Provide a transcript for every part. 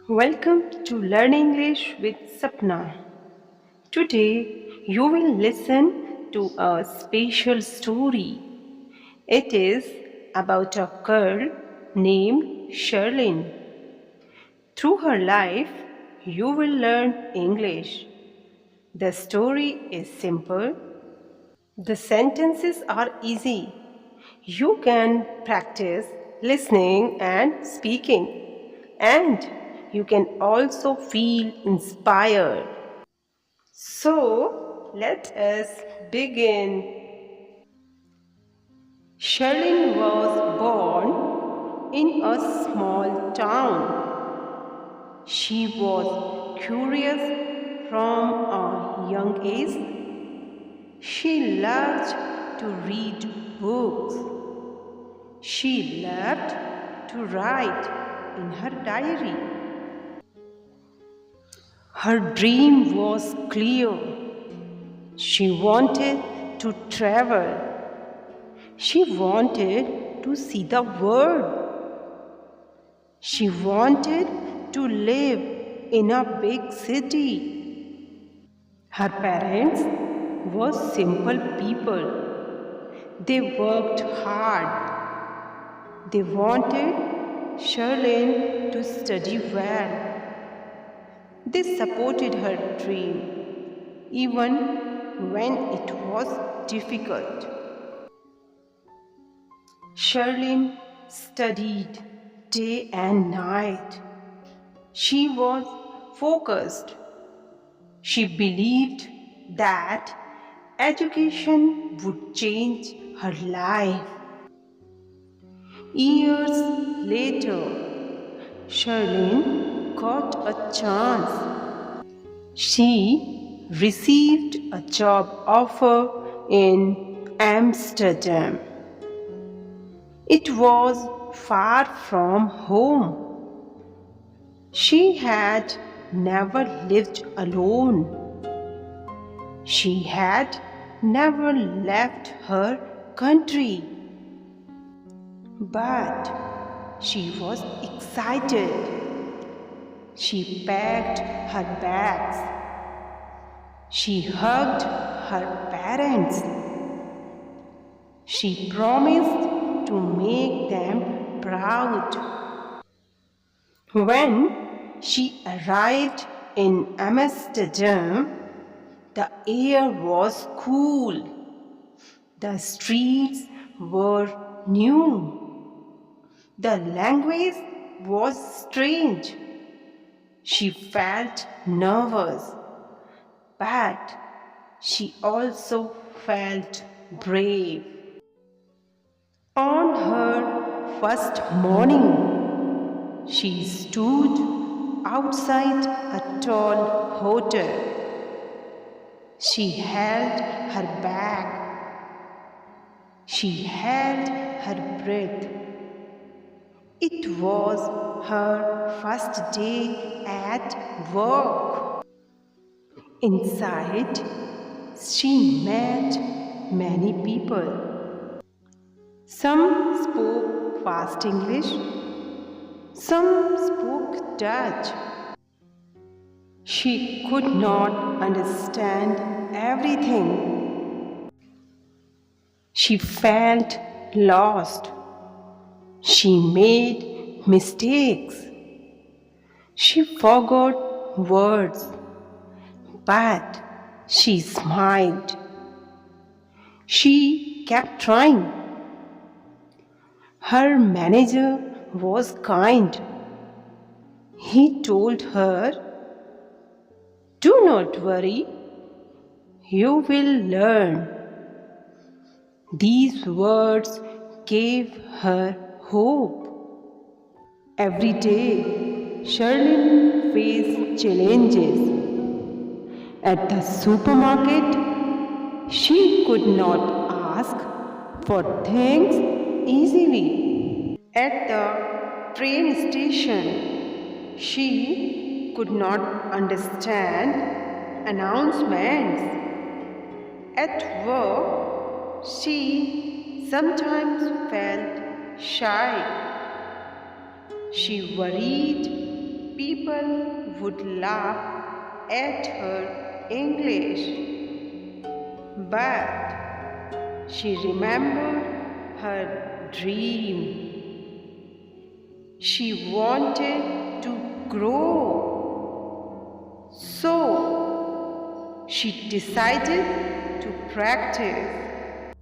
Welcome to Learn English with Sapna. Today you will listen to a special story. It is about a girl named Sherlin. Through her life, you will learn English. The story is simple. The sentences are easy. You can practice listening and speaking, and you can also feel inspired. So, let us begin. Sherlin was born in a small town. She was curious from a young age. She loved to read books. She loved to write in her diary. Her dream was clear. She wanted to travel. She wanted to see the world. She wanted to live in a big city. Her parents were simple people. They worked hard. They wanted Sherlin to study well. They supported her dream, even when it was difficult. Sherlin studied day and night. She was focused. She believed that education would change her life. Years later, Sherlin got a chance. She received a job offer in Amsterdam. It was far from home. She had never lived alone. She had never left her country. But she was excited. She packed her bags. She hugged her parents. She promised to make them proud. When she arrived in Amsterdam, the air was cool. The streets were new. The language was strange. She felt nervous, but she also felt brave. On her first morning, she stood outside a tall hotel. She held her bag. She held her breath. It was her first day at work. Inside, she met many people. Some spoke fast English, some spoke Dutch. She could not understand everything. She felt lost. She made mistakes. She forgot words, but she smiled. She kept trying. Her manager was kind. He told her, "Do not worry, you will learn." These words gave her hope. Every day, Sherlin faced challenges. At the supermarket, she could not ask for things easily. At the train station, she could not understand announcements. At work, she sometimes felt shy. She worried People would laugh at her English, but she remembered her dream. She wanted to grow. So she decided to practice.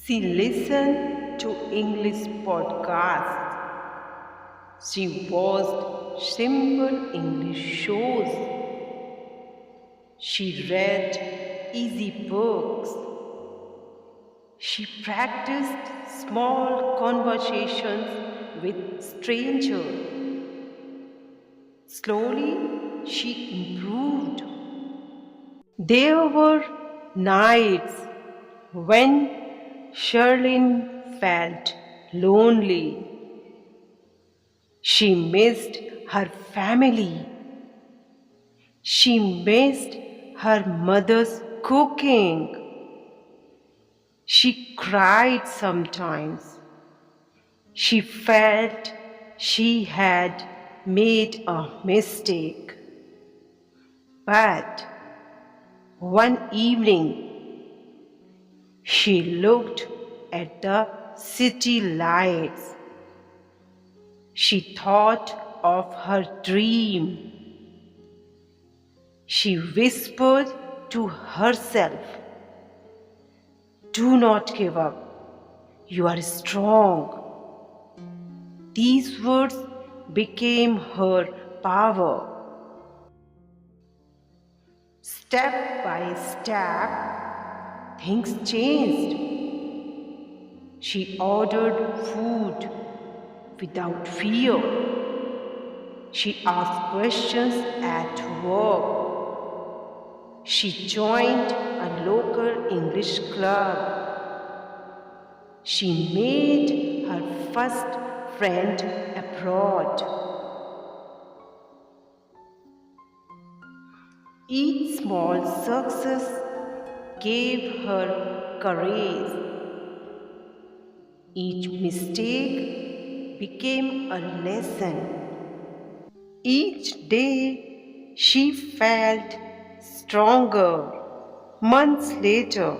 She listened to English podcasts. She watched simple English shows. She read easy books. She practiced small conversations with strangers. Slowly, she improved. There were nights when Sherlin felt lonely. She missed her family. She missed her mother's cooking. She cried sometimes. She felt she had made a mistake. But one evening, she looked at the city lights. She thought of her dream. She whispered to herself, "Do not give up. You are strong." These words became her power. Step by step, things changed. She ordered food without fear. She asked questions at work. She joined a local English club. She made her first friend abroad. Each small success gave her courage. Each mistake became a lesson. Each day she felt stronger. Months later,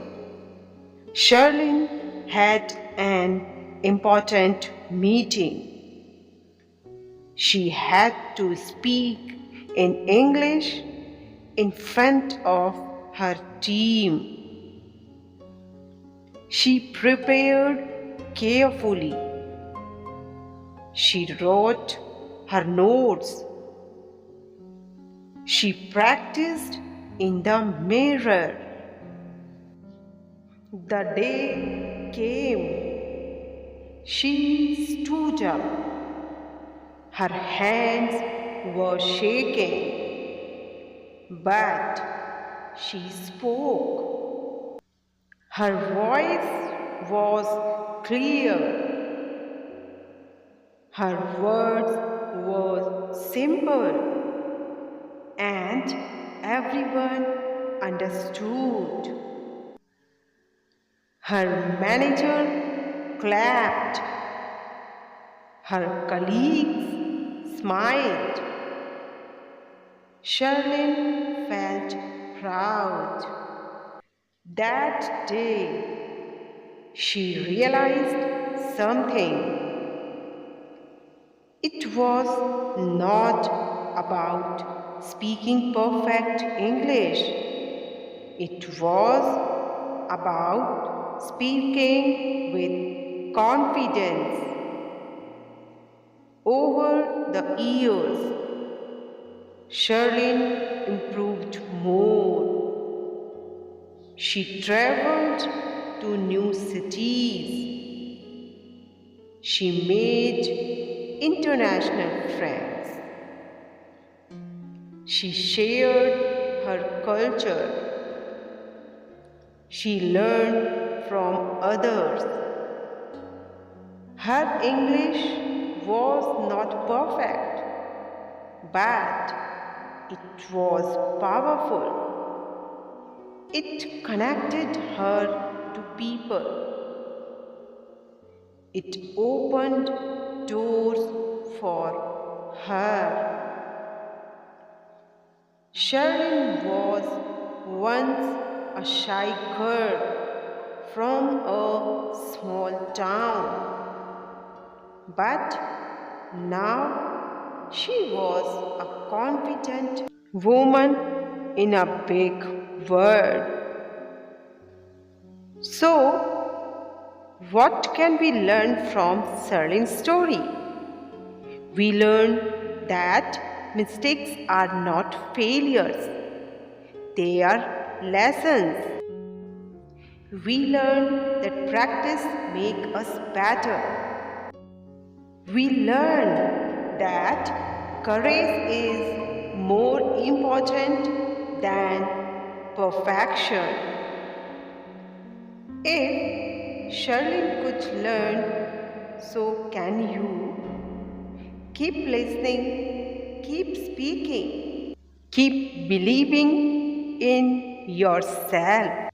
Sherlin had an important meeting. She had to speak in English in front of her team. She prepared carefully. She wrote her notes. She practiced in the mirror. The day came. She stood up. Her hands were shaking, but she spoke. Her voice was clear. Her words were simple, and everyone understood. Her manager clapped. Her colleagues smiled. Sherlin felt proud. That day, she realized something. It was not about speaking perfect English. It was about speaking with confidence. Over the years, Sherlin improved more. She traveled to new cities. She made international friends. She shared her culture. She learned from others. Her English was not perfect, but it was powerful. It connected her to people. It opened doors for her. Sherlin was once a shy girl from a small town, but now she was a confident woman in a big world. So, what can we learn from Sherlin's story? We learn that mistakes are not failures, they are lessons. We learn that practice makes us better. We learn that courage is more important than perfection. If Sherlin could learn, so can you. Keep listening, keep speaking, keep believing in yourself.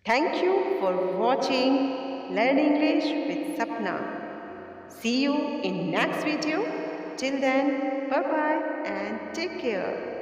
Thank you for watching Learn English with Sapna. See you in next video. Till then, bye bye and take care.